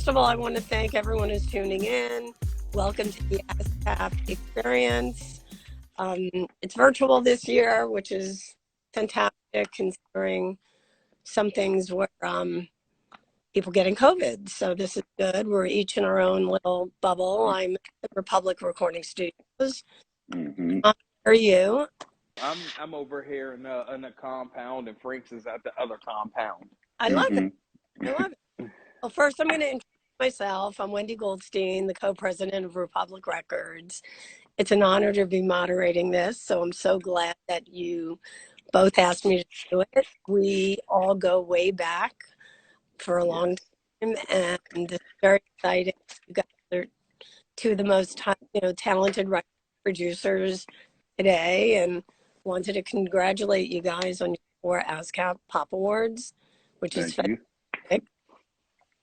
of all, I want to thank everyone who's tuning in. Welcome to the ASCAP experience. It's virtual this year, which is fantastic considering some things were people getting COVID. So this is good. We're each in our own little bubble. I'm at the Republic Recording Studios. How are you? I'm over here in a compound, and Frank's is at the other compound. I love it. I love it. Well, first I'm going to introduce myself. I'm Wendy Goldstein, the co-president of Republic Records. It's an honor to be moderating this, so I'm so glad that you both asked me to do it. We all go way back for a long time, and it's very exciting. You guys are two of the most talented producers today, and wanted to congratulate you guys on your ASCAP Pop Awards, which is fantastic.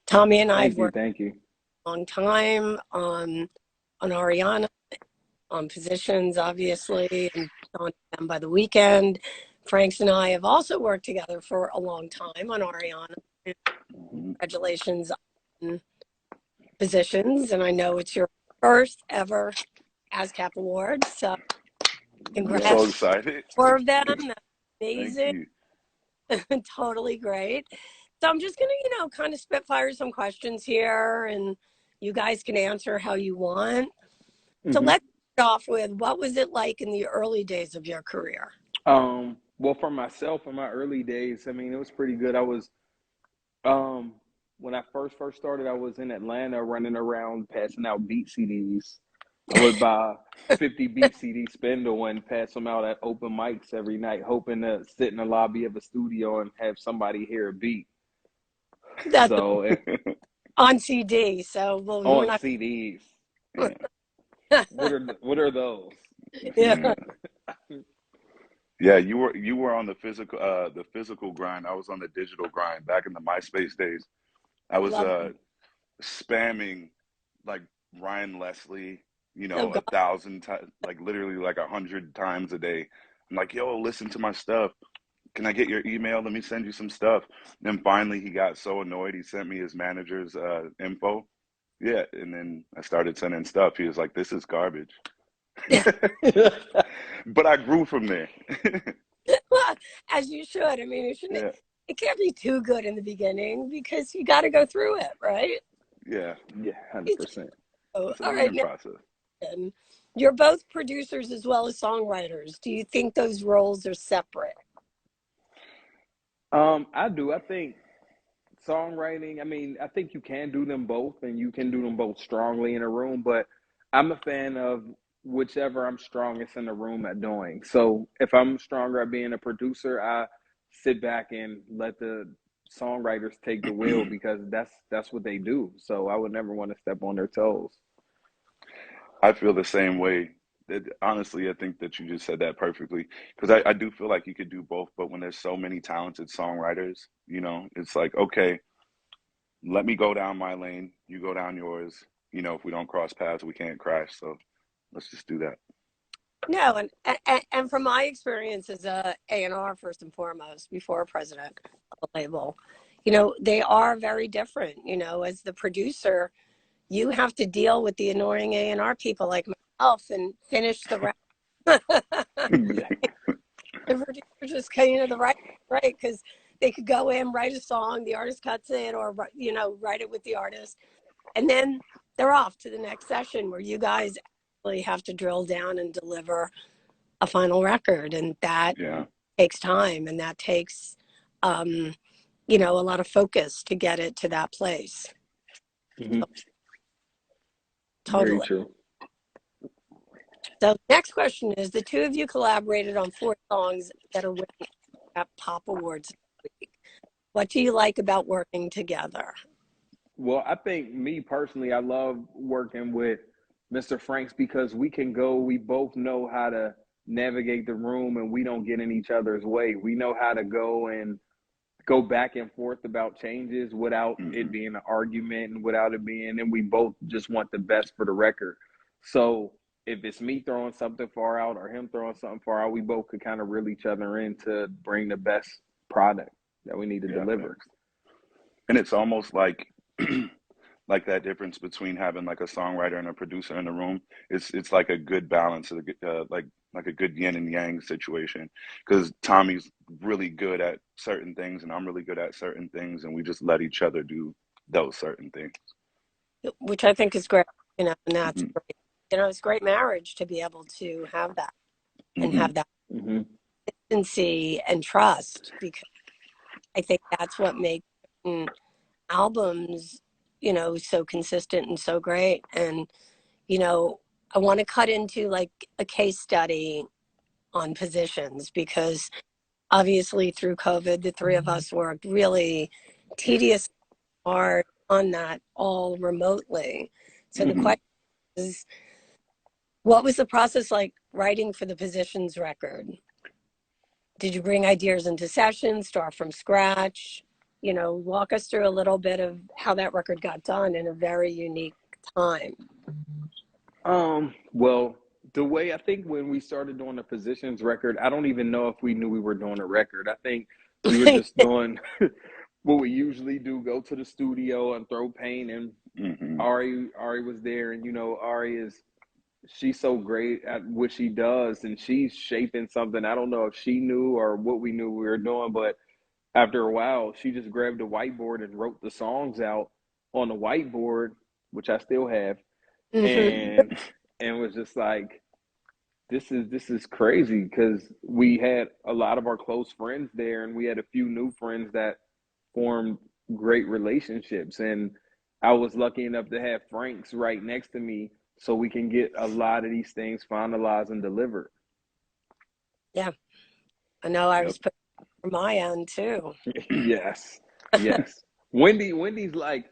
Tommy and I have worked Thank you. a long time on Ariana, on Positions, obviously, and on them by the Weeknd. Franks and I have also worked together for a long time on Ariana. Congratulations on Positions, and I know it's your first ever ASCAP Awards, so congrats. I'm so excited. 4 of them. That's amazing. Totally great. So I'm just going to, kind of spitfire some questions here, and you guys can answer how you want. So let's start off with, what was it like in the early days of your career? Well, for myself, in my early days, I mean, it was pretty good. I was, when I first started, I was in Atlanta running around passing out beat CDs. I would buy 50 beat CD spindle and pass them out at open mics every night, hoping to sit in the lobby of a studio and have somebody hear a beat. That's on CD. So on CDs. Yeah. What are those? Yeah. Yeah, you were on the physical grind. I was on the digital grind back in the MySpace days. I was spamming like Ryan Leslie, 1,000 times, like literally like 100 times a day. I'm like, yo, listen to my stuff. Can I get your email? Let me send you some stuff. Then finally he got so annoyed, he sent me his manager's info. Yeah, and then I started sending stuff. He was like, this is garbage. But I grew from there. Well, as you should. I mean, it can't be too good in the beginning because you got to go through it, right? Yeah, 100%. Oh, it's a learning process. And you're both producers as well as songwriters. Do you think those roles are separate? I do. I think songwriting, I think you can do them both, and you can do them both strongly in a room, but I'm a fan of whichever I'm strongest in the room at doing. So if I'm stronger at being a producer, I sit back and let the songwriters take the wheel because that's what they do. So I would never want to step on their toes. I feel the same way. Honestly, I think that you just said that perfectly, because I do feel like you could do both, but when there's so many talented songwriters, it's like, okay, let me go down my lane, you go down yours. If we don't cross paths, we can't crash. So let's just do that. No, and from my experience as a A&R, first and foremost, before president of a label, they are very different. As the producer, you have to deal with the annoying A&R people like myself and finish the rap. The producer just, the right, because they could go in, write a song, the artist cuts it, or, write it with the artist. And then they're off to the next session where you guys actually have to drill down and deliver a final record. And that takes time, and that takes, a lot of focus to get it to that place. Mm-hmm. Totally. Very true. So next question is, the two of you collaborated on 4 songs that are winning at Pop Awards this week. What do you like about working together? Well, I think me personally, I love working with Mr. Franks because we both know how to navigate the room and we don't get in each other's way. We know how to go back and forth about changes without it being an argument and without it being, and we both just want the best for the record. So if it's me throwing something far out or him throwing something far out, we both could kind of reel each other in to bring the best product that we need to deliver. And it's almost like like that difference between having like a songwriter and a producer in the room. It's like a good balance, like a good yin and yang situation. Because Tommy's really good at certain things, and I'm really good at certain things, and we just let each other do those certain things. Which I think is great, and that's Mm-hmm. great. It's great marriage to be able to have that and Mm-hmm. have that consistency and trust, because I think that's what makes albums, so consistent and so great. And, I want to cut into like a case study on positions, because obviously through COVID, the three of us worked really tedious hard on that all remotely. So the Mm-hmm. question is, what was the process like writing for the Positions record? Did you bring ideas into sessions, start from scratch? Walk us through a little bit of how that record got done in a very unique time. Well, the way I think when we started doing the Positions record, I don't even know if we knew we were doing a record. I think we were just doing what we usually do: go to the studio and throw paint. And Mm-hmm. Ari was there, and she's so great at what she does, and she's shaping something. I don't know if she knew or what we knew we were doing, but after a while, she just grabbed a whiteboard and wrote the songs out on the whiteboard, which I still have, Mm-hmm. and was just like, this is crazy, because we had a lot of our close friends there, and we had a few new friends that formed great relationships. And I was lucky enough to have Frank's right next to me, so we can get a lot of these things finalized and delivered. Yeah, I know I Yep. was putting from my end too. Yes, yes. Wendy's like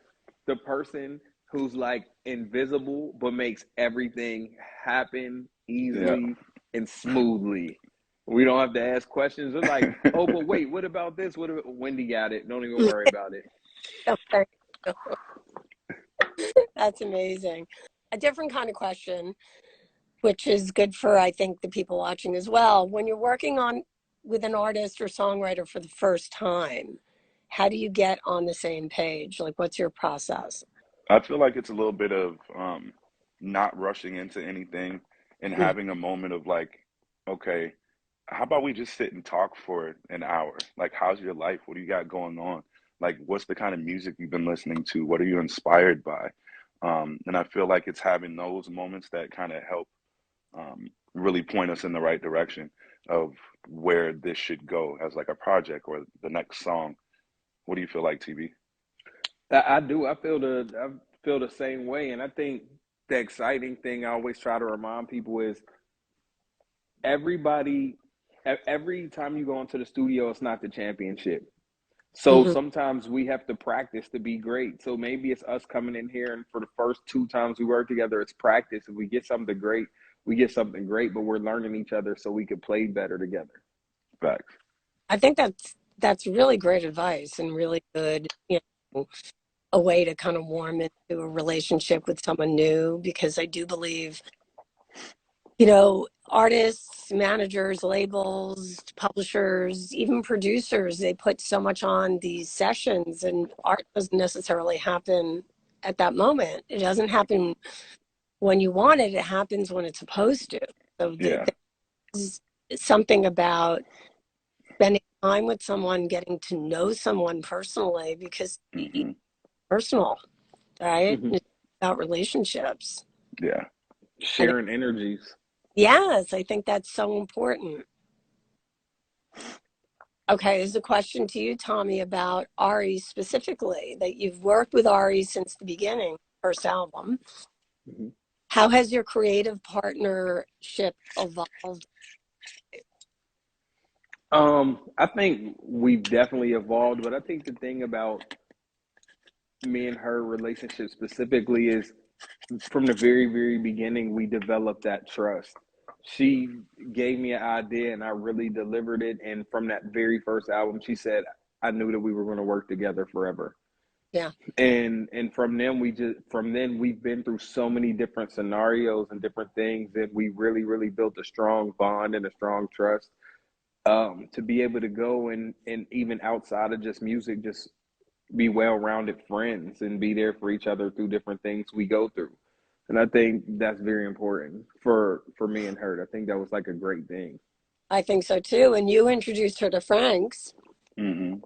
the person who's like invisible but makes everything happen Yeah. easily and smoothly. We don't have to ask questions. They're like, oh, but wait, what about this? What about Wendy got it? Don't even worry about it. Okay. That's amazing. A different kind of question, which is good for, I think, the people watching as well. When you're working on with an artist or songwriter for the first time, how do you get on the same page? Like, what's your process? I feel like it's a little bit of not rushing into anything and having a moment of like, okay, how about we just sit and talk for an hour? Like, how's your life? What do you got going on? Like, what's the kind of music you've been listening to? What are you inspired by? And I feel like it's having those moments that kind of help really point us in the right direction of where this should go as like a project or the next song. What do you feel like, TV? I do. I feel the same way, and I think the exciting thing I always try to remind people is everybody. Every time you go into the studio, it's not the championship. So Mm-hmm. sometimes we have to practice to be great. So maybe it's us coming in here, and for the first two times we work together, it's practice. If we get something great, we get something great, but we're learning each other so we can play better together. Facts. I think that's really great advice and really good, a way to kind of warm into a relationship with someone new, because I do believe, artists, managers, labels, publishers, even producers, they put so much on these sessions, and art doesn't necessarily happen at that moment. It doesn't happen when you want it, it happens when it's supposed to. So Yeah. there's something about spending time with someone, getting to know someone personally, because Hmm. personal, right? Mm-hmm. It's about relationships. Yeah. And Sharing energies. yes, I think that's so important. Okay, there's a question to you, Tommy, about Ari specifically, that you've worked with Ari since the beginning, first album. Mm-hmm. How has your creative partnership evolved? I think we've definitely evolved, but I think the thing about me and her relationship specifically is from the very, very beginning, we developed that trust. She gave me an idea and I really delivered it. And from that very first album, she said, I knew that we were going to work together forever. Yeah. And from then we've been through so many different scenarios and different things that we really, really built a strong bond and a strong trust, to be able to go and even outside of just music, just be well-rounded friends and be there for each other through different things we go through. And I think that's very important for me and her. I think that was like a great thing. I think so too. And you introduced her to Frank's. Mm-hmm.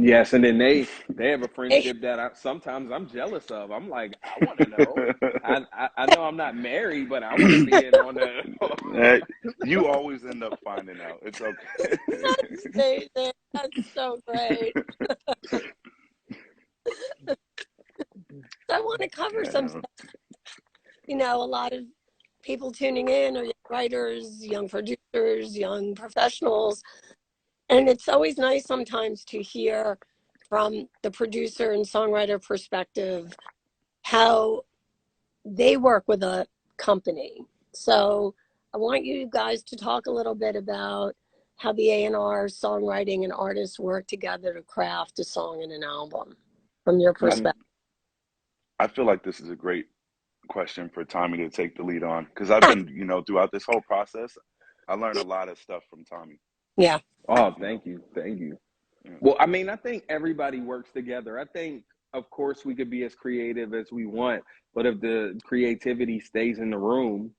Yes, and then they have a friendship that sometimes I'm jealous of. I'm like, I want to know. I know I'm not married, but I want to be in on the. You always end up finding out. It's okay. That's amazing. That's so great. I want to cover some stuff. You know, a lot of people tuning in are young writers, young producers, young professionals. And it's always nice sometimes to hear from the producer and songwriter perspective how they work with a company. So I want you guys to talk a little bit about how the A&R, songwriting, and artists work together to craft a song and an album from your perspective. I feel like this is a great question for Tommy to take the lead on, because I've been, you know, throughout this whole process, I learned a lot of stuff from Tommy. Yeah. Oh, thank you. Yeah. Well, I mean, I think everybody works together. I think, of course, we could be as creative as we want, but if the creativity stays in the room,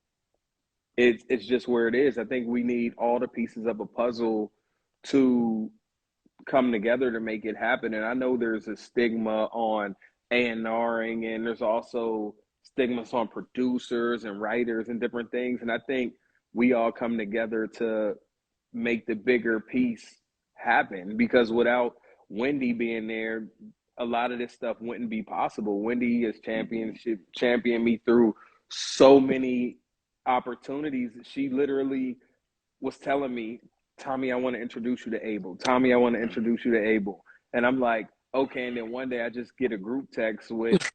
it's just where it is. I think we need all the pieces of a puzzle to come together to make it happen. And I know there's a stigma on A&Ring, and there's also stigmas on producers and writers and different things. And I think we all come together to make the bigger piece happen, because without Wendy being there, a lot of this stuff wouldn't be possible. Wendy has championed me through so many opportunities. She literally was telling me, Tommy, I want to introduce you to Abel. Tommy, I want to introduce you to Abel. And I'm like, okay. And then one day I just get a group text with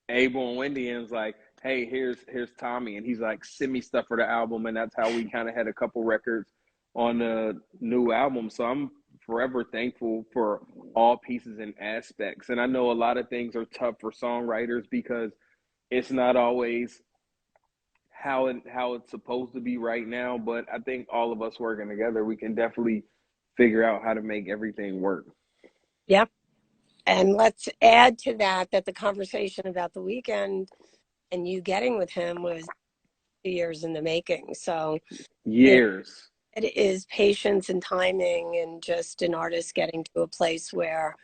Abel and Wendy, and it's like, hey, here's Tommy. And he's like, send me stuff for the album. And that's how we kind of had a couple records on the new album. So I'm forever thankful for all pieces and aspects. And I know a lot of things are tough for songwriters because it's not always how it's supposed to be right now, but I think all of us working together, we can definitely figure out how to make everything work. Yeah. And let's add to that the conversation about The Weeknd and you getting with him was years in the making. So years. It is patience and timing, and just an artist getting to a place where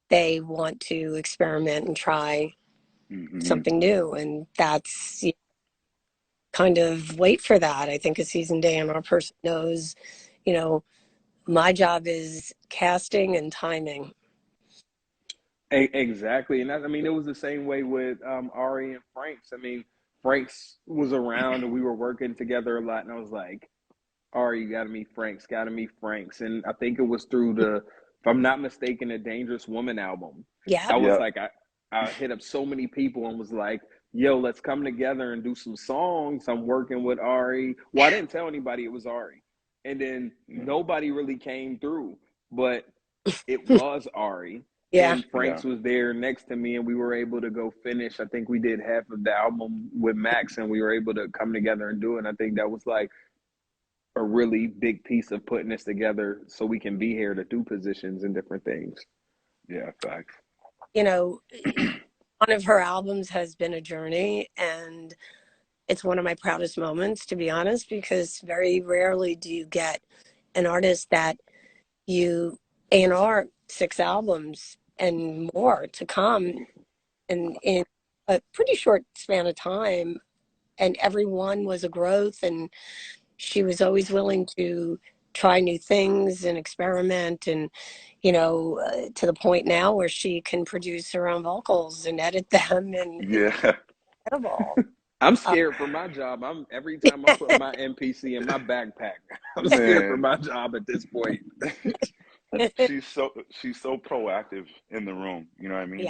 they want to experiment and try something new. And that's kind of wait for that. I think a seasoned A&R person knows, you know, my job is casting and timing. Exactly. And I mean, it was the same way with Ari and Franks. I mean, Franks was around and we were working together a lot. And I was like, Ari, you got to meet Franks, got to meet Franks. And I think it was through if I'm not mistaken, the Dangerous Woman album. Yeah. I was like, I hit up so many people and was like, yo, let's come together and do some songs. I'm working with Ari. Well, I didn't tell anybody it was Ari. And then nobody really came through, but it was Ari. Yeah. And Franks was there next to me, and we were able to go finish. I think we did half of the album with Max, and we were able to come together and do it. And I think that was like a really big piece of putting this together so we can be here to do positions and different things. Yeah, facts. You know, one of her albums has been a journey, and it's one of my proudest moments, to be honest, because very rarely do you get an artist that you A&R 6 albums and more to come in a pretty short span of time. And every one was a growth, and she was always willing to try new things and experiment, and you know, to the point now where she can produce her own vocals and edit them, and yeah, incredible. I'm scared for my job. Every time I put my MPC in my backpack, I'm scared for my job at this point. she's so proactive in the room, you know what I mean? Yeah.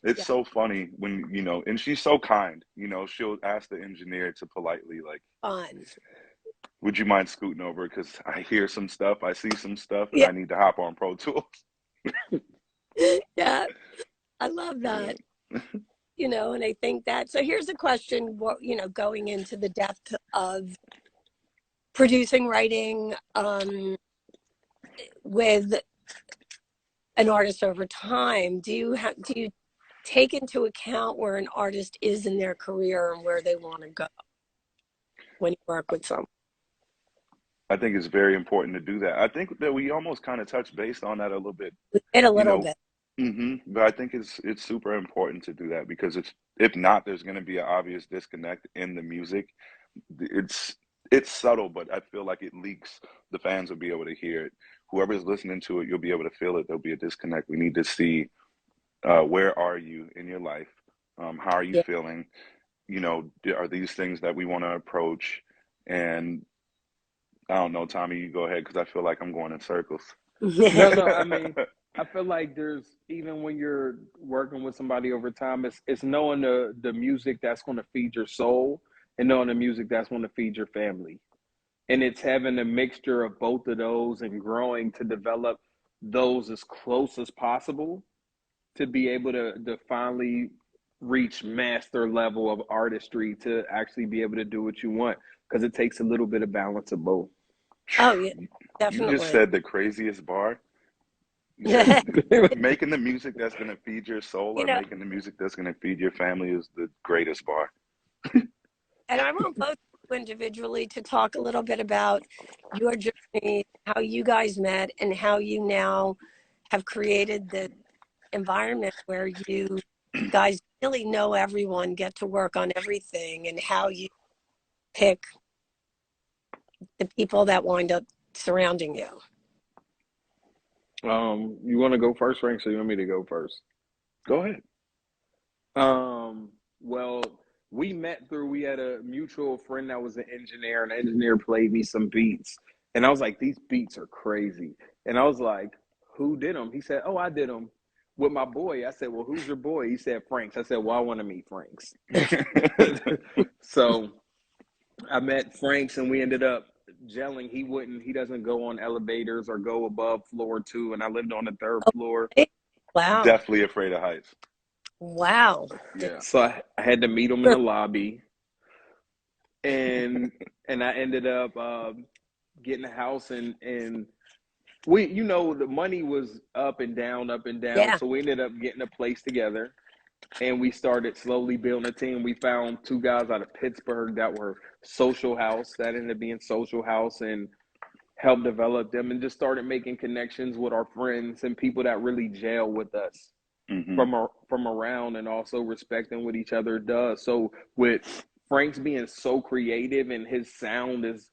It's so funny when, you know, and she's so kind, you know, she'll ask the engineer to politely, like, Fun. Would you mind scooting over, because I hear some stuff, I see some stuff, and I need to hop on Pro Tools. Yeah, I love that. You know, and I think that, so here's a question, you know, going into the depth of producing, writing, with an artist over time, do you take into account where an artist is in their career and where they want to go when you work with someone? I think it's very important to do that. I think that we almost kind of touched based on that a little bit, We did a you little know. bit. But I think it's super important to do that, because if not, there's going to be an obvious disconnect in the music. It's it's subtle, but I feel like it leaks. The fans will be able to hear it. Whoever's listening to it, you'll be able to feel it. There'll be a disconnect. We need to see where are you in your life? How are you Yeah. feeling? Are these things that we want to approach? And I don't know, Tommy, you go ahead, because I feel like I'm going in circles. No, I mean, I feel like there's, even when you're working with somebody over time, it's knowing the music that's going to feed your soul and knowing the music that's going to feed your family. And it's having a mixture of both of those and growing to develop those as close as possible to be able to finally reach master level of artistry to actually be able to do what you want, because it takes a little bit of balance of both. Oh, yeah, You just definitely. said the craziest bar. You said making the music that's going to feed your soul, You or know, making the music that's going to feed your family, is the greatest bar. and I want both of you individually to talk a little bit about your journey, how you guys met, and how you now have created the environment where you guys really know everyone, get to work on everything, and how you pick the people that wind up surrounding you. You want to go first, Frank? So you want me to go first? Go ahead. Well, we had a mutual friend that was an engineer, and the engineer played me some beats. And I was like, these beats are crazy. And I was like, who did them? He said, oh, I did them with my boy. I said, well, who's your boy? He said, Frank's. I said, well, I want to meet Frank's. So I met Frank's, and we ended up gelling. He doesn't go on elevators or go above floor 2. And I lived on the 3rd floor. Wow. Definitely afraid of heights. Wow. Yeah. So I had to meet him in the lobby, and I ended up getting a house, and we, the money was up and down, up and down. Yeah. So we ended up getting a place together, and we started slowly building a team. We found 2 guys out of Pittsburgh that were Social House, that ended up being Social House, and helped develop them, and just started making connections with our friends and people that really gel with us from around, and also respecting what each other does. So with Frank's being so creative and his sound is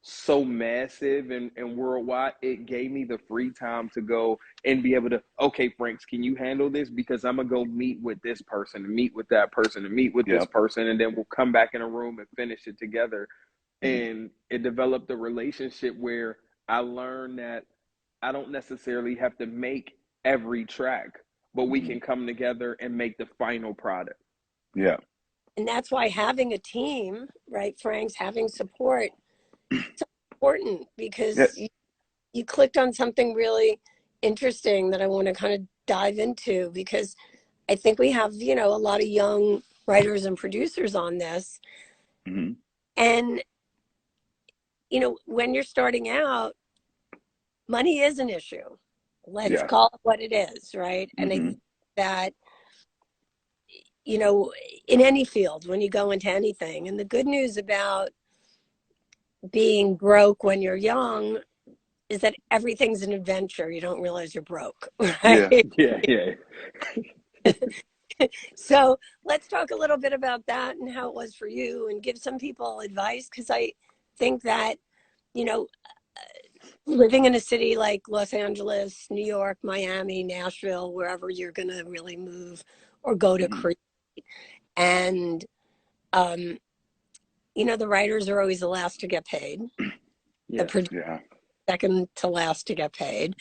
so massive and worldwide, it gave me the free time to go and be able to, okay, Franks, can you handle this? Because I'm gonna go meet with this person and meet with that person and meet with this person, and then we'll come back in a room and finish it together. And it developed a relationship where I learned that I don't necessarily have to make every track, but we can come together and make the final product. Yeah. And that's why having a team, right, Frank's, having support, so important, because you clicked on something really interesting that I want to kind of dive into, because I think we have, a lot of young writers and producers on this. And, when you're starting out, money is an issue. Let's call it what it is, right? And I think that, in any field, when you go into anything, and the good news about being broke when you're young is that everything's an adventure. You don't realize you're broke, right? Yeah. So let's talk a little bit about that and how it was for you, and give some people advice, because I think that, living in a city like Los Angeles, New York, Miami, Nashville, wherever you're going to really move or go to create. And, the writers are always the last to get paid. The producer second to last to get paid.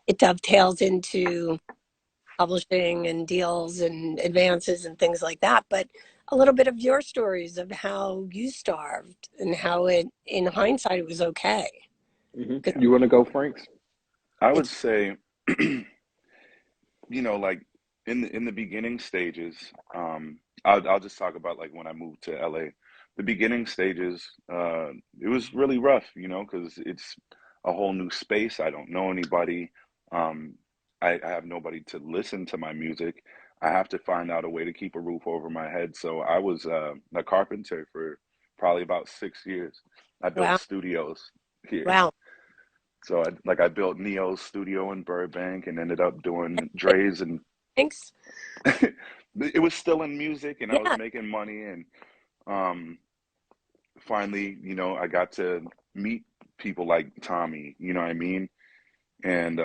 It dovetails into publishing and deals and advances and things like that. But a little bit of your stories of how you starved and how in hindsight, it was okay. You want to go, Franks? I would say, like in the beginning stages, I'll just talk about like when I moved to LA. The beginning stages, it was really rough, because it's a whole new space. I don't know anybody. I have nobody to listen to my music. I have to find out a way to keep a roof over my head. So I was a carpenter for probably about 6 years. I built Wow. studios here. Wow. So I built Neo's studio in Burbank and ended up doing Dre's, and Thanks. it was still in music and I was Yeah. making money, and um finally, I got to meet people like Tommy, you know what I mean? And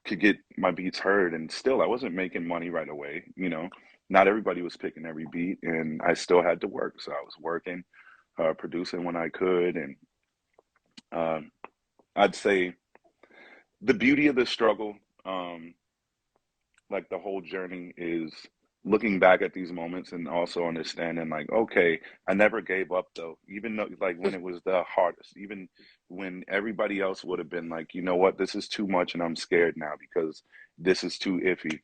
could get my beats heard, and still I wasn't making money right away. Not everybody was picking every beat, and I still had to work. So I was working, producing when I could, and um I'd say the beauty of the struggle, um, like the whole journey, is looking back at these moments and also understanding, like, okay, I never gave up though, even though, like, when it was the hardest, even when everybody else would have been like, you know what, this is too much and I'm scared now because this is too iffy.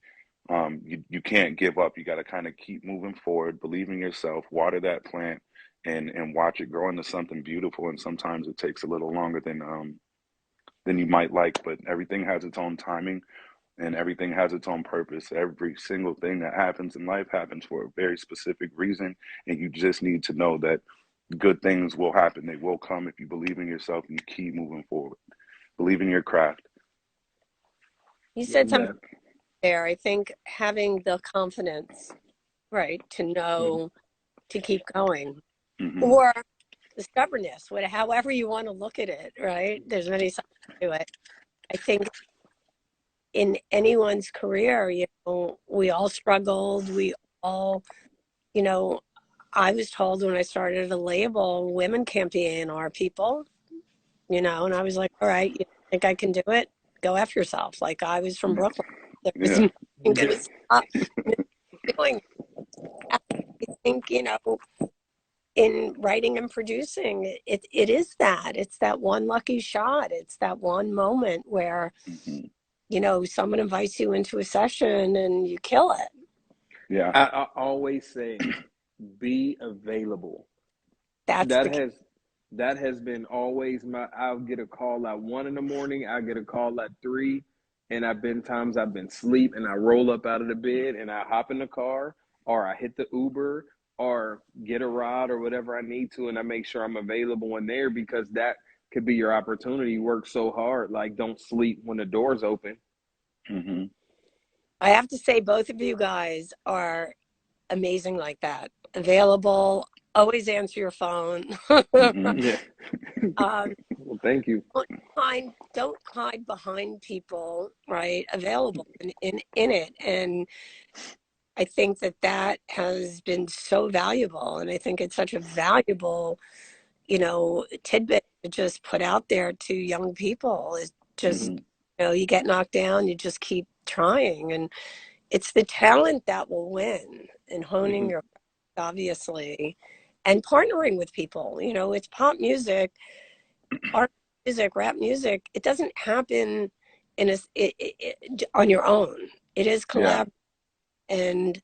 You can't give up. You got to kind of keep moving forward, believe in yourself, water that plant, and watch it grow into something beautiful. And sometimes it takes a little longer than you might like, but everything has its own timing and everything has its own purpose. Every single thing that happens in life happens for a very specific reason, and you just need to know that good things will happen. They will come if you believe in yourself and you keep moving forward. Believe in your craft. You said Love something that. there. I think having the confidence, right, to Mhm. know to keep going, Hmm. or the stubbornness, however you want to look at it, right? There's many sides to it. I think in anyone's career, we all struggled. We all, you know, I was told when I started a label, women can't be A&R people, and I was like, all right, you think I can do it? Go F yourself. Like, I was from Brooklyn. There was Yeah. nothing going to stop me doing it. I think, in writing and producing, it is that. It's that one lucky shot. It's that one moment where, Hmm. someone invites you into a session and you kill it. Yeah. I always say, be available. That's That the key. has that has been always my. I'll get a call at 1 in the morning. I get a call at 3, and I've been times I've been asleep, and I roll up out of the bed and I hop in the car, or I hit the Uber, or get a ride or whatever I need to, and I make sure I'm available in there because that could be your opportunity. You work so hard, like don't sleep when the doors open. Hmm. I have to say, both of you guys are amazing like that. Available, always answer your phone. Hmm. Yeah. um, Well, thank you. don't hide behind people, right? Available in it. And I think that has been so valuable. And I think it's such a valuable, tidbit to just put out there to young people is just, Hmm. you get knocked down, you just keep trying. And it's the talent that will win, and honing Hmm. your obviously, and partnering with people. It's pop music, art music, rap music. It doesn't happen on your own. It is Yeah. collab, and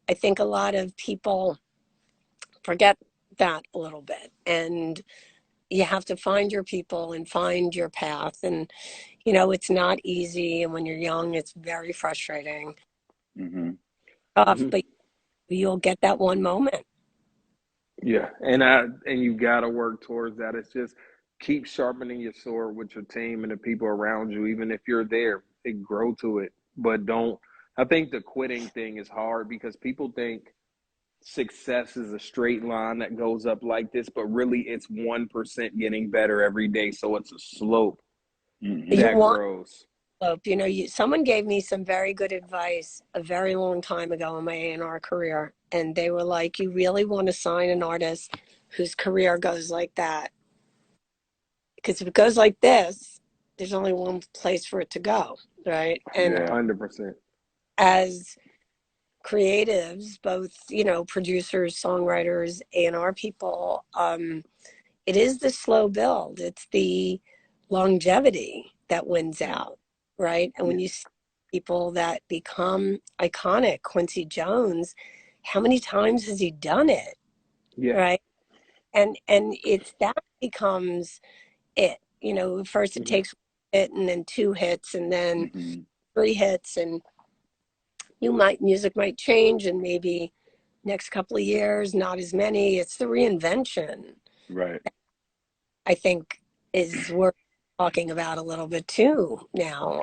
I think a lot of people forget that a little bit. And you have to find your people and find your path. And it's not easy. And when you're young, it's very frustrating, Hmm. tough, Hmm. but you'll get that one moment. Yeah, and you got to work towards that. It's just keep sharpening your sword with your team and the people around you. Even if you're there, grow to it. But don't. I think the quitting thing is hard because people think success is a straight line that goes up like this, but really it's 1% getting better every day. So it's a slope You Hmm. that want grows. hope. Someone gave me some very good advice a very long time ago in my A&R career, and they were like, "You really want to sign an artist whose career goes like that, because if it goes like this, there's only one place for it to go, right?" And Yeah. 100%. as creatives, both producers, songwriters, A&R people, it is the slow build. It's the longevity that wins Yeah. out, right? And Yeah. when you see people that become iconic, Quincy Jones, how many times has he done it, Yeah. right? And it's that becomes it. First it Hmm. takes hit and then 2 hits and then Mm-hmm. 3 hits, and music might change, and maybe next couple of years not as many. It's the reinvention, Right. I think, is worth talking about a little bit too now.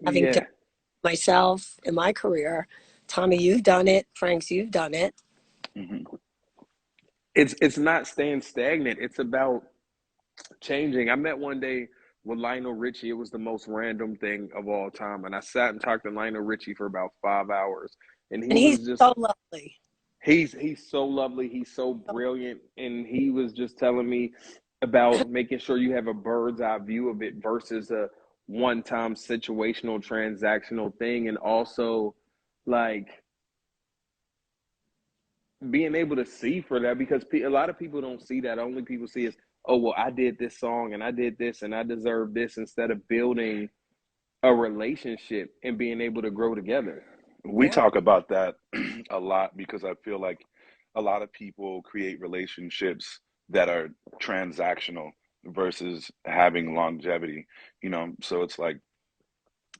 Having done Yeah. myself in my career, Tommy, you've done it. Franks, you've done it. Mm-hmm. It's not staying stagnant. It's about changing. I met one day with Lionel Richie. It was the most random thing of all time. And I sat and talked to Lionel Richie for about 5 hours. And And he he's was just so lovely. he's so lovely, he's so brilliant. And he was just telling me about making sure you have a bird's eye view of it versus a one-time situational transactional thing. And also like being able to see for that, because a lot of people don't see that. Only people see is, oh well, I did this song and I did this and I deserve this, instead of building a relationship and being able to grow together. We Yeah. talk about that a lot because I feel like a lot of people create relationships that are transactional versus having longevity, so it's like,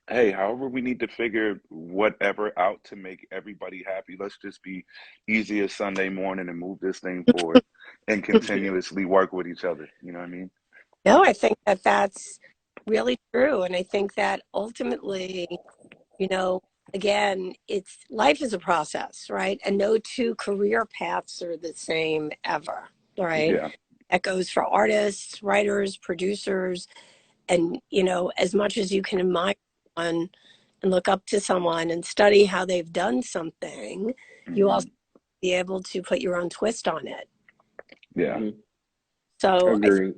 hey, however we need to figure whatever out to make everybody happy, let's just be easy as Sunday morning and move this thing forward and Yeah. continuously work with each other. You know what I mean? No, I think that that's really true. And I think that ultimately, you know, again, it's life is a process, right? And no two career paths are the same ever, right? Yeah. That goes for artists, writers, producers, and as much as you can admire one and look up to someone and study how they've done something, you also Hmm. be able to put your own twist on it. Yeah. Mm-hmm. So I think Agree.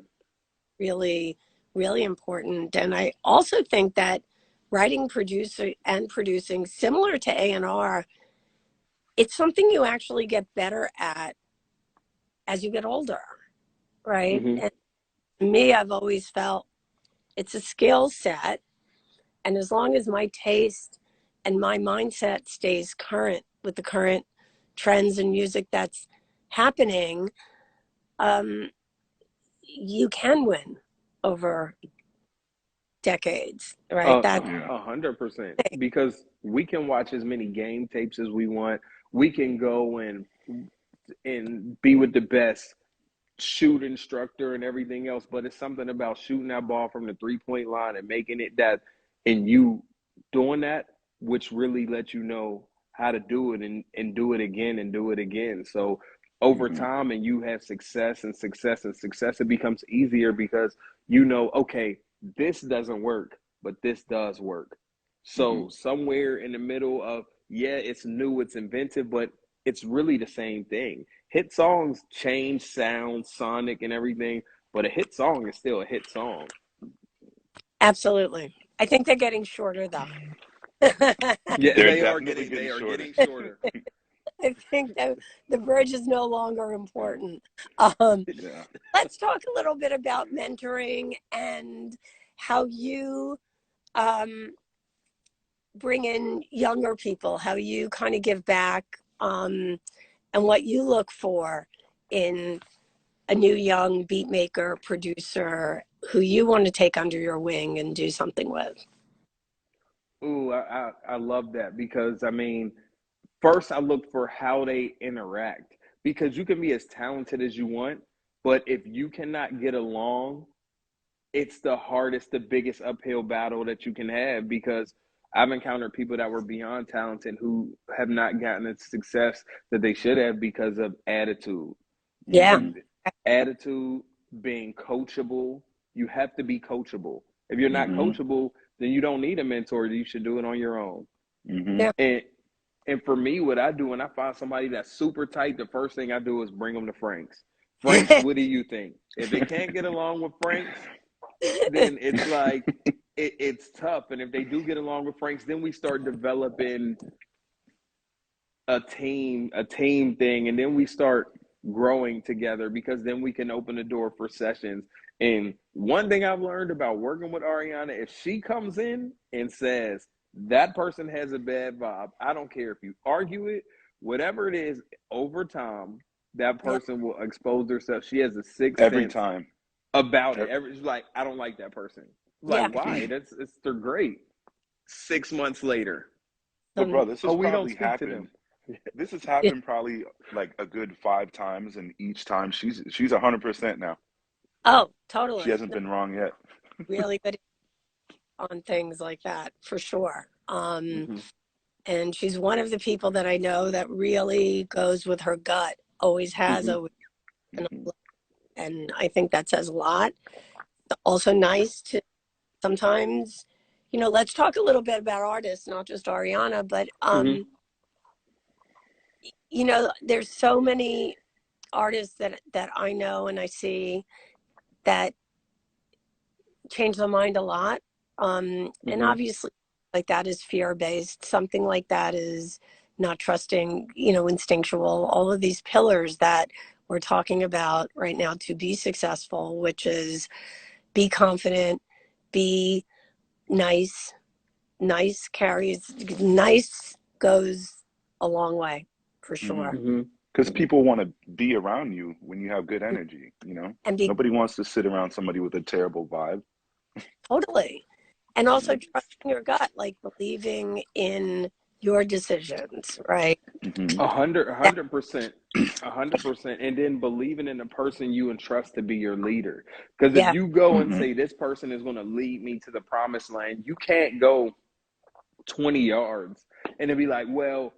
really, really important. And I also think that writing, producer, and producing, similar to A&R, it's something you actually get better at as you get older, right? Mm-hmm. And to me, I've always felt it's a skill set. And as long as my taste and my mindset stays current with the current trends and music that's happening, um, you can win over decades, right? That's 100%. Because we can watch as many game tapes as we want. We can go and be with the best shoot instructor and everything else, but it's something about shooting that ball from the 3-point line and making it that, and you doing that, which really lets you know how to do it and do it again and do it again. So over Hmm. time, and you have success and success and success, it becomes easier because okay, this doesn't work, but this does work. Hmm. So somewhere in the middle of, yeah, it's new, it's inventive, but it's really the same thing. Hit songs change sound, sonic, and everything, but a hit song is still a hit song. absolutely. I think they're getting shorter though. I Yeah, They're they are definitely getting getting shorter. shorter. think that the bridge is no longer important. Um, Yeah. let's talk a little bit about mentoring and how you um, bring in younger people, how you kind of give back, and what you look for in a new young beat maker, producer who you want to take under your wing and do something with. Ooh, I love that, because I mean, first I look for how they interact, because you can be as talented as you want, but if you cannot get along, it's the hardest, the biggest uphill battle that you can have, because I've encountered people that were beyond talented who have not gotten the success that they should have because of attitude. Yeah, Hmm. Attitude, being coachable. You have to be coachable. If you're not Hmm. coachable, then you don't need a mentor. You should do it on your own. Hmm. yeah. And and for me, what I do when I find somebody that's super tight, the first thing I do is bring them to Frank's. Frank's, what do you think? If they can't get along with Frank's, then it's like it's tough. And if they do get along with Frank's, then we start developing a team thing, and then we start growing together, because then we can open the door for sessions. And one thing I've learned about working with Ariana, if she comes in and says that person has a bad vibe, I don't care if you argue it, whatever it is, over time that Yeah. person will expose herself. She has a sixth Every sense time. about it. E- It's like, I don't like that person. Yeah. Like, why? They're great. 6 months later, But bro, this has we don't probably speak to them. happened. This has happened probably like a good 5 times, and each time she's 100% now. Oh, She totally. hasn't No, been wrong yet. really good on things like that for sure. And she's one of the people that I know that really goes with her gut, always has, always. Hmm. And I think that says a lot. Also nice to sometimes, let's talk a little bit about artists, not just Ariana, but Hmm. there's so many artists that I know and I see that change their mind a lot. And Hmm. obviously like that is fear based. Something like that is not trusting, instinctual, all of these pillars that we're talking about right now to be successful, which is be confident, be nice. Nice goes a long way for Hmm. sure. Because people want to be around you when you have good energy. And be Nobody wants to sit around somebody with a terrible vibe. totally. And also trusting your gut, like believing in your decisions, right? Hmm. A hundred, a That, 100%, 100%, and then believing in the person you entrust to be your leader. Because if yeah, you go and Hmm. say this person is going to lead me to the promised land, you can't go 20 yards and then be like, well,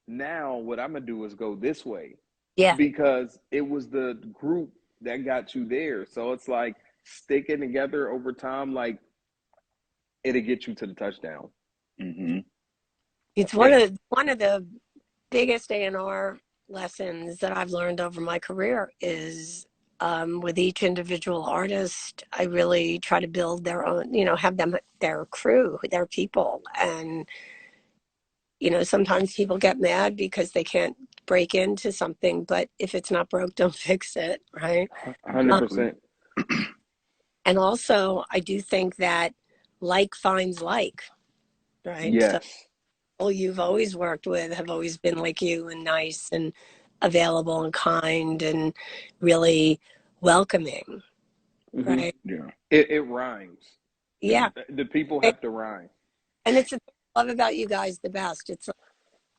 now what I'm gonna do is go this way yeah. because it was the group that got you there. So it's like sticking together over time, like it'll get you to the touchdown. Hmm. It's It, one of the biggest A&R lessons that I've learned over my career is with each individual artist, I really try to build their own, have them, their crew, their people. And, sometimes people get mad because they can't break into something, but if it's not broke, don't fix it, right? Um, Exactly. 100%. and also, I do think that like finds like, right? So Yes. people you've always worked with have always been like you and nice and available and kind and really welcoming, Hmm. right? Yeah. It rhymes. Yeah. The people have to rhyme. And it's the thing I love about you guys the best. It's like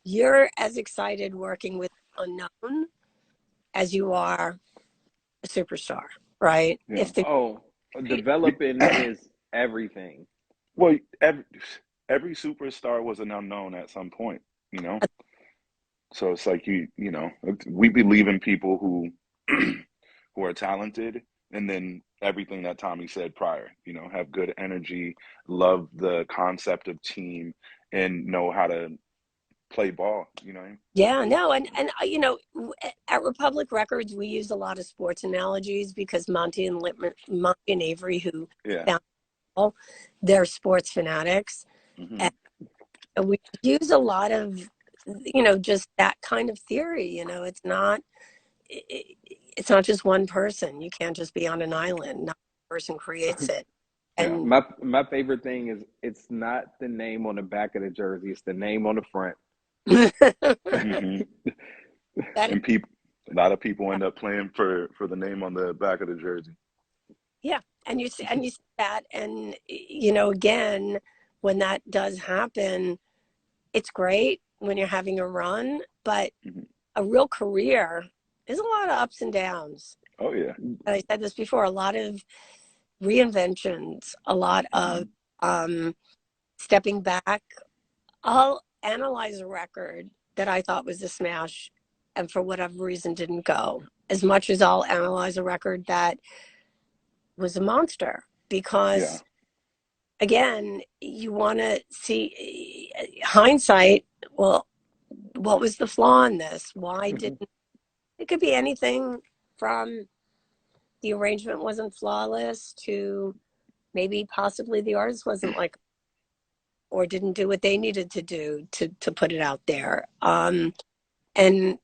you're as excited working with unknown as you are a superstar, right? Yeah. If the Oh, developing is everything. Well, every superstar was an unknown at some point, you know? So it's like we believe in people who who are talented, and then everything that Tommy said prior, have good energy, love the concept of team, and know how to play ball, yeah, no, and at Republic Records we use a lot of sports analogies because Monty and Avery, who Yeah. found all, they're sports fanatics, Hmm. and we use a lot of just that kind of theory. It's not just one person. You can't just be on an island. Not one person creates it, Yeah. and My favorite thing is it's not the name on the back of the jersey; it's the name on the front. Hmm. that And a lot of people end up playing for the name on the back of the jersey. yeah, and you see that, and again, when that does happen, it's great when you're having a run, but Hmm. a real career is a lot of ups and downs. Oh yeah. I said this before, a lot of reinventions, a lot of Hmm. um, stepping back. I'll analyze a record that I thought was a smash and for whatever reason didn't go, as much as I'll analyze a record that was a monster. Yeah. Because again, you want to see hindsight. Well, what was the flaw in this? Why didn't it? Could be anything from the arrangement wasn't flawless to maybe possibly the artist wasn't like or didn't do what they needed to do to put it out there. And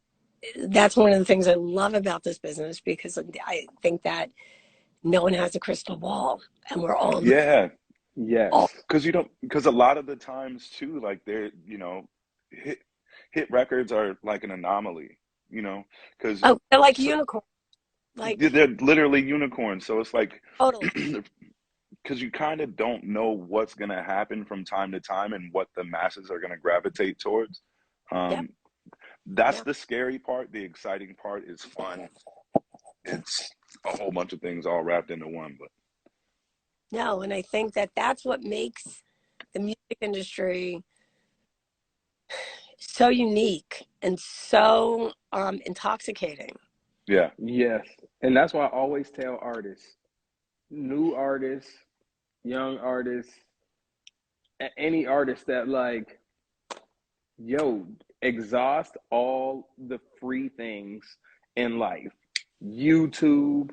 that's one of the things I love about this business because I think that no one has a crystal ball, and we're all Yeah. all Yes. Because a lot of the times too, like hit hit records are like an anomaly, because oh, they're like so, unicorns, like they're literally unicorns. So it's like totally because you kind of don't know what's going to happen from time to time and what the masses are going to gravitate towards. Yep. That's the scary part. The exciting part is fun. It's a whole bunch of things all wrapped into one. But no, and I think that that's what makes the music industry so unique and so intoxicating. yeah. Yes. And that's why I always tell artists, new artists, young artists, any artist that like, yo, exhaust all the free things in life. YouTube,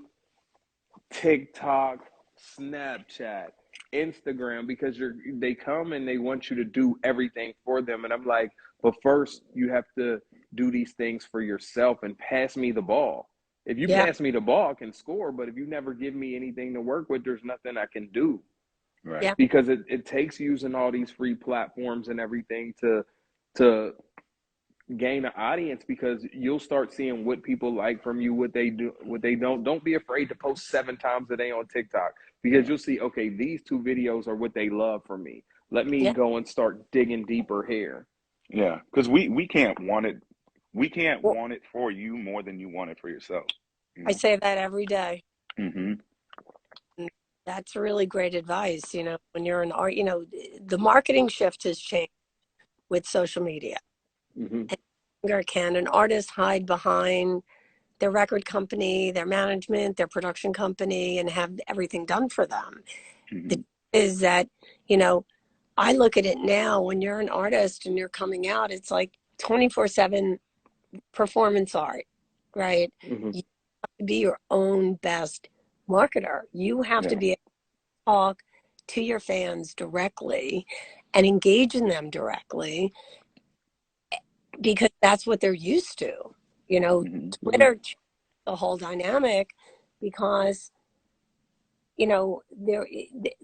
TikTok, Snapchat, Instagram, because they come and they want you to do everything for them. And I'm like, but first you have to do these things for yourself and pass me the ball. If you Yeah. pass me the ball, I can score, but if you never give me anything to work with, there's nothing I can do. Right. Yeah. Because it takes using all these free platforms and everything to gain an audience, because you'll start seeing what people like from you, what they do, what they don't. Don't be afraid to post 7 times a day on TikTok, because you'll see, okay, these 2 videos are what they love from me. Let me Yeah. go and start digging deeper here. Yeah, because we can't want it. We can't Well, want it for you more than you want it for yourself. You I know? say that every day. Mm-hmm. And that's really great advice. You know, when you're an art, you know, the marketing shift has changed with social media. Mm-hmm. And no longer can an artist hide behind their record company, their management, their production company, and have everything done for them. The Mm-hmm. is that, you know, I look at it now, when you're an artist and you're coming out, it's like 24/7 performance art, right? Mm-hmm. You have to be your own best marketer. You have to Yeah. be able to talk to your fans directly and engage in them directly, because that's what they're used to. You know, Mm-hmm. Twitter changed the whole dynamic, because you know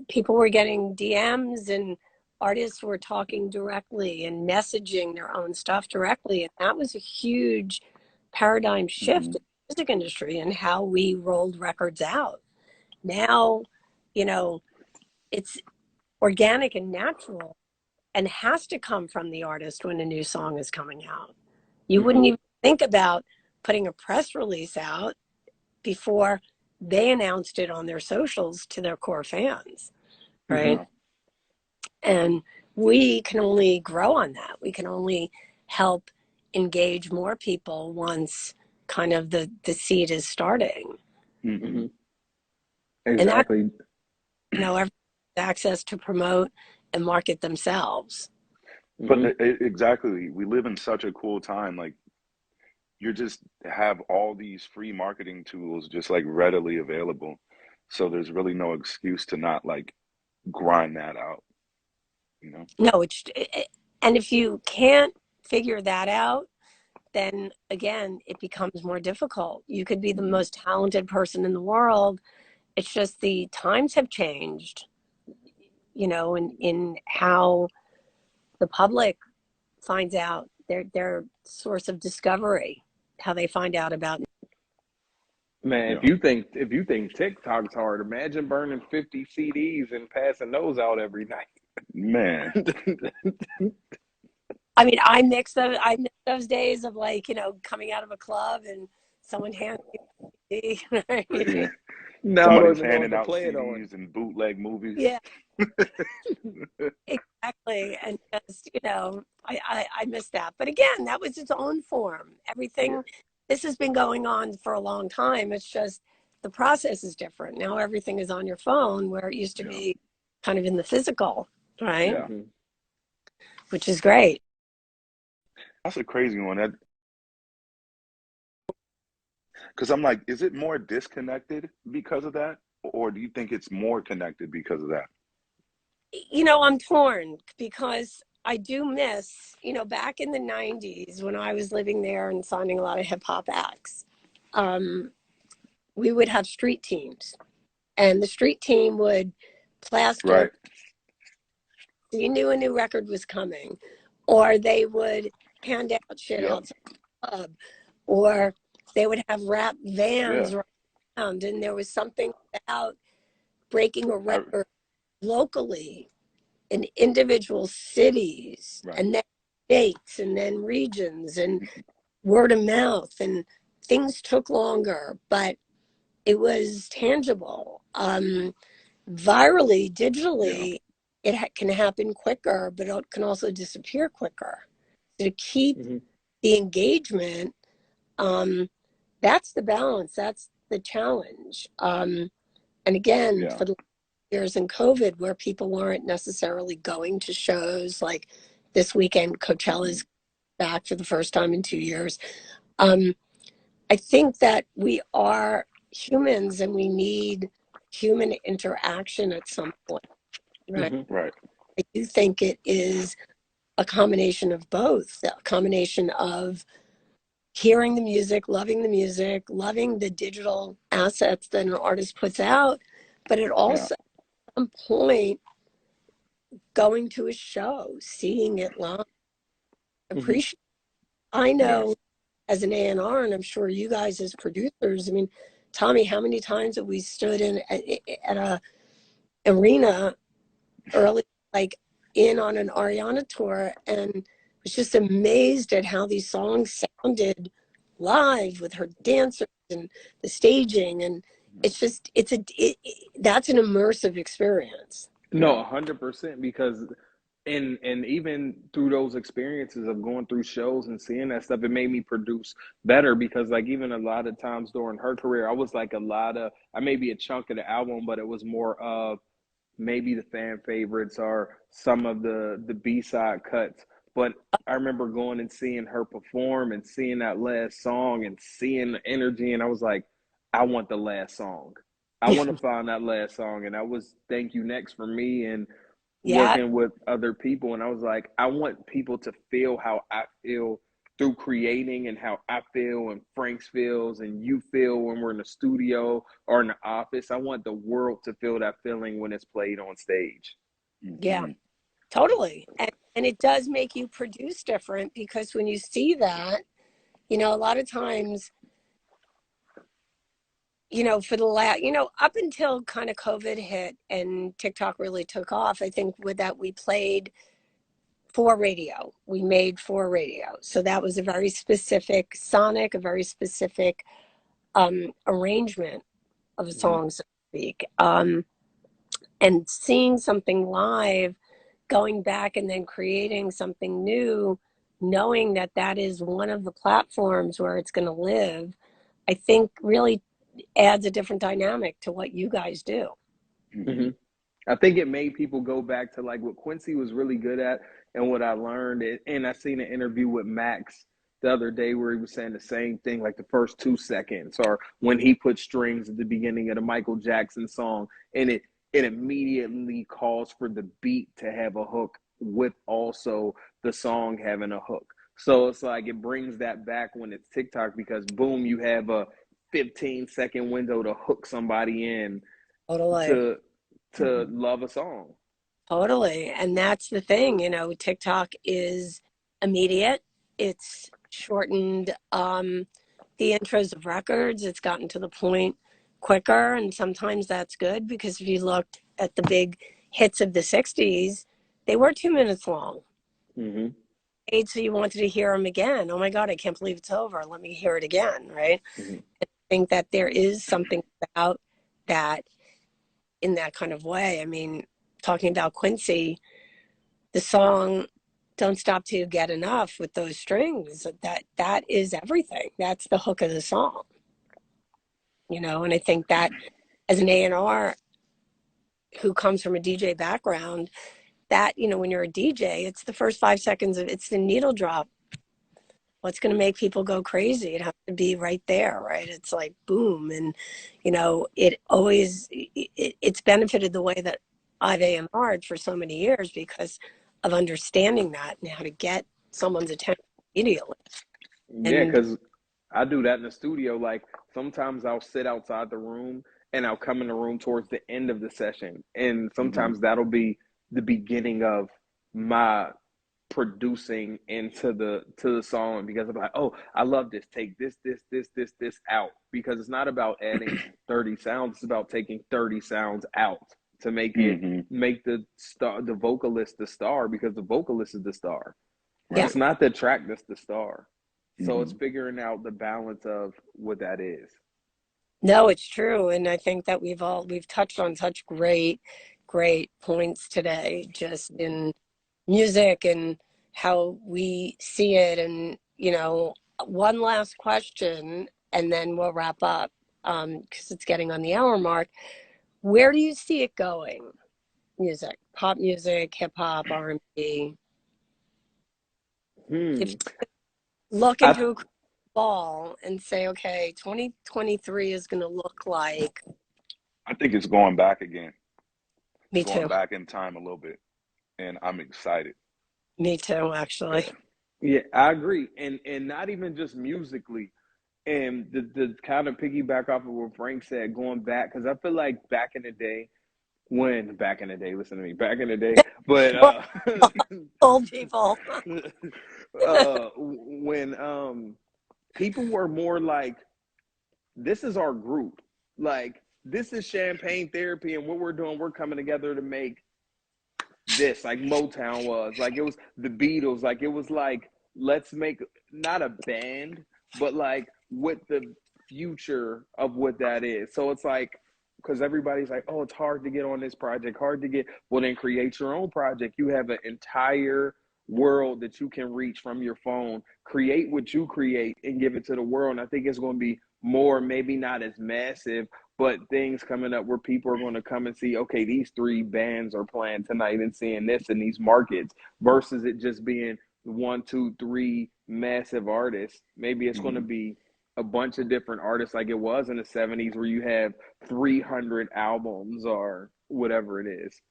people were getting DMs and artists were talking directly and messaging their own stuff directly, and that was a huge paradigm shift Mm-hmm. in the music industry and how we rolled records out. Now, you know, it's organic and natural and has to come from the artist when a new song is coming out. You Mm-hmm. wouldn't even think about putting a press release out before they announced it on their socials to their core fans, right? Yeah. And we can only grow on that. We can only help engage more people once kind of the seed is starting. Mm-hmm. Mm-hmm. And that, Exactly. you know, everyone has access to promote and market themselves. But Mm-hmm. exactly, we live in such a cool time. Like you just have all these free marketing tools just like readily available. So there's really no excuse to not like grind that out, you know? No, and if you can't figure that out, then again, it becomes more difficult. You could be the Mm-hmm. most talented person in the world. It's just the times have changed, you know, in how the public finds out their source of discovery, how they find out about. Man, Yeah. if you think TikTok's hard, imagine burning 50 CDs and passing those out every night. Man. I mean, I miss those days of, like, you know, coming out of a club and someone hands you a CD, Yeah. right? Now I don't Somebody's even know what handing to out play it on. CDs and bootleg movies. Yeah, exactly. And just, you know, I miss that. But again, that was its own form. Yeah. Everything, this has been going on for a long time. It's just the process is different. Now everything is on your phone, where it used to Yeah. be kind of in the physical, right? Yeah. Mm-hmm. Which is great. That's a crazy one. That because I'm like, is it more disconnected because of that? Or do you think it's more connected because of that? You know, I'm torn, because I do miss, you know, back in the 90s when I was living there and signing a lot of hip hop acts, we would have street teams, and the street team would plaster, Right. so you knew a new record was coming, or they would hand out shit Yep. outside the club, or they would have rap Yeah. vans around, and there was something about breaking a I record locally in individual cities, Right. and then states, and then regions, and word of mouth, and things took longer, but it was tangible. Virally, Yeah. digitally, it can happen quicker, but it can also disappear quicker. So to keep the engagement, that's the balance, that's the challenge. And again, Yeah. for the years in COVID where people weren't necessarily going to shows, like this weekend, Coachella's back for the first time in 2 years. I think that we are humans and we need human interaction at some point, right? Right. I do think it is a combination of both, a combination of hearing the music, loving the digital assets that an artist puts out, but it Yeah. also at some point going to a show, seeing it live, appreciate. I Yeah. know as an A&R, and I'm sure you guys as producers, I mean, Tommy, how many times have we stood in at a arena early, like in on an Ariana tour, and was just amazed at how these songs sounded live with her dancers and the staging, and it's just that's an immersive experience. No, 100%, because and even through those experiences of going through shows and seeing that stuff, it made me produce better, because like even a lot of times during her career, I was like I may be a chunk of the album, but it was more of maybe the fan favorites or some of the B-side cuts. But I remember going and seeing her perform and seeing that last song and seeing the energy, and I was like, I want the last song. I want to find that last song. And that was Thank You Next for me, and Yeah, working with other people. And I was like, I want people to feel how I feel through creating, and how I feel and Frank's feels and you feel when we're in the studio or in the office. I want the world to feel that feeling when it's played on stage. yeah, totally. And it does make you produce different, because when you see that, a lot of times, for the up until kind of COVID hit and TikTok really took off, I think with that we played for radio. We made for radio. So that was a very specific sonic, a very specific arrangement of songs, so to speak. And seeing something live, going back and then creating something new, knowing that that is one of the platforms where it's going to live, I think really adds a different dynamic to what you guys do. Mm-hmm. I think it made people go back to like what Quincy was really good at, and what I learned. And I seen an interview with Max the other day where he was saying the same thing, like the first 2 seconds, or when he put strings at the beginning of the Michael Jackson song, and it immediately calls for the beat to have a hook with also the song having a hook. So it's like it brings that back when it's TikTok, because boom, you have a 15-second window to hook somebody in Totally. to love a song. Totally. And that's the thing, TikTok is immediate. It's shortened the intros of records. It's gotten to the point quicker. And sometimes that's good, because if you looked at the big hits of the 60s, they were 2 minutes long. Mm-hmm. So you wanted to hear them again. Oh my God, I can't believe it's over. Let me hear it again. Right. Mm-hmm. I think that there is something about that in that kind of way. I mean, talking about Quincy, the song "Don't Stop Till You Get Enough" with those strings, that is everything. That's the hook of the song. And I think that as an A&R who comes from a DJ background, that when you're a DJ, it's the first 5 seconds of it's the needle drop. What's going to make people go crazy? It has to be right there, right? It's like boom, and it always it's benefited the way that I've A&R'd for so many years, because of understanding that and how to get someone's attention immediately. Yeah, And because I do that in the studio. Like sometimes I'll sit outside the room and I'll come in the room towards the end of the session. And sometimes that'll be the beginning of my producing into the song, because I'm like, oh, I love this. Take this out. Because it's not about adding 30 sounds, it's about taking 30 sounds out. to make it make the vocalist the star, because the vocalist is the star. Yeah. It's not the track that's the star. So it's figuring out the balance of what that is. No, it's true. And I think that we've touched on such great points today, just in music and how we see it. And, one last question, and then we'll wrap up, because it's getting on the hour mark. Where do you see it going? Music, pop music, hip hop, R&B. If you look into a ball and say, okay, 2023 is going to look like. I think it's going back again. Me too. Going back in time a little bit, and I'm excited. Me too, actually. Yeah, I agree, and not even just musically, and the kind of piggyback off of what Frank said, going back, because I feel like back in the day, but old people, when people were more like, this is our group, like this is Champagne Therapy, and what we're doing, we're coming together to make this, like Motown was, like it was the Beatles, like it was like, let's make not a band, but like with the future of what that is. So it's like, because everybody's like, oh, it's hard to get on this project, well, then create your own project. You have an entire world that you can reach from your phone, create what you create and give it to the world. And I think it's going to be more, maybe not as massive, but things coming up where people are going to come and see, okay, these 3 bands are playing tonight and seeing this in these markets, versus it just being 1, 2, 3 massive artists. Maybe it's going to be a bunch of different artists, like it was in the 70s, where you have 300 albums or whatever it is.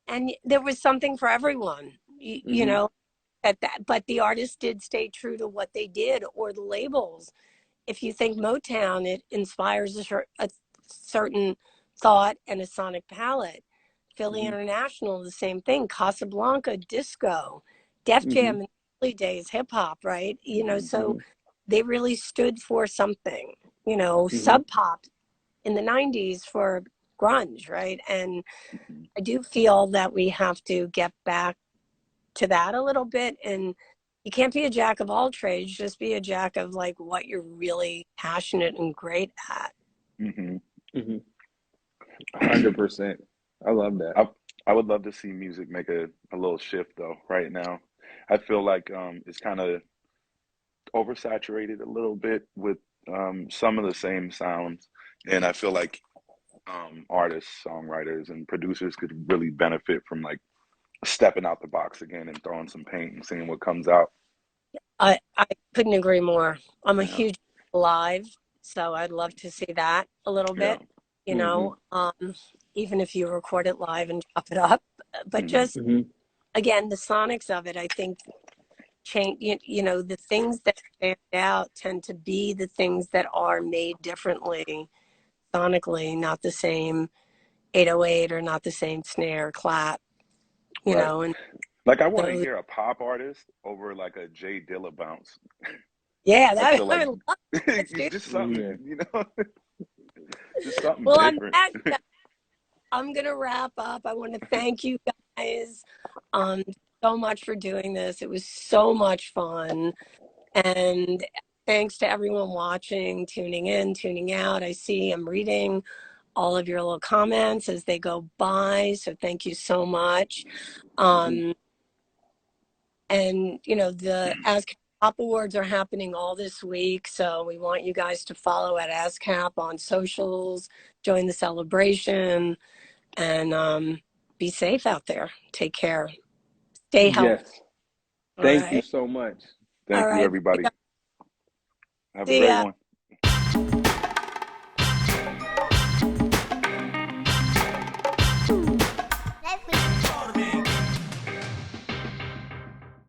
And there was something for everyone, you know, but the artists did stay true to what they did, or the labels. If you think Motown, it inspires a certain thought and a sonic palette. Philly International, the same thing. Casablanca, disco. Def Jam in the early days, hip hop, right? So they really stood for something. Sub Pop in the 90s for grunge, right? And I do feel that we have to get back to that a little bit. And you can't be a jack of all trades, just be a jack of like what you're really passionate and great at. 100%. I love that. I would love to see music make a little shift though. Right now, I feel like it's kind of oversaturated a little bit with some of the same sounds, and I feel like artists, songwriters, and producers could really benefit from like stepping out the box again and throwing some paint and seeing what comes out. I couldn't agree more. I'm a huge live, so I'd love to see that a little bit, even if you record it live and chop it up. But just, again, the sonics of it, I think, change, the things that stand out tend to be the things that are made differently sonically, not the same 808 or not the same snare clap, you know. And like I want to hear a pop artist over like a Jay Dilla bounce. Yeah, I feel like I love it. just something, just something different. I'm gonna wrap up. I want to thank you guys so much for doing this. It was so much fun, and thanks to everyone watching, tuning in, tuning out. I'm reading all of your little comments as they go by, so thank you so much. And the ASCAP Pop Awards are happening all this week, so we want you guys to follow at ASCAP on socials, join the celebration, and be safe out there. Take care. Stay healthy. Yes. Thank you so much. Thank you, everybody. Have a great one.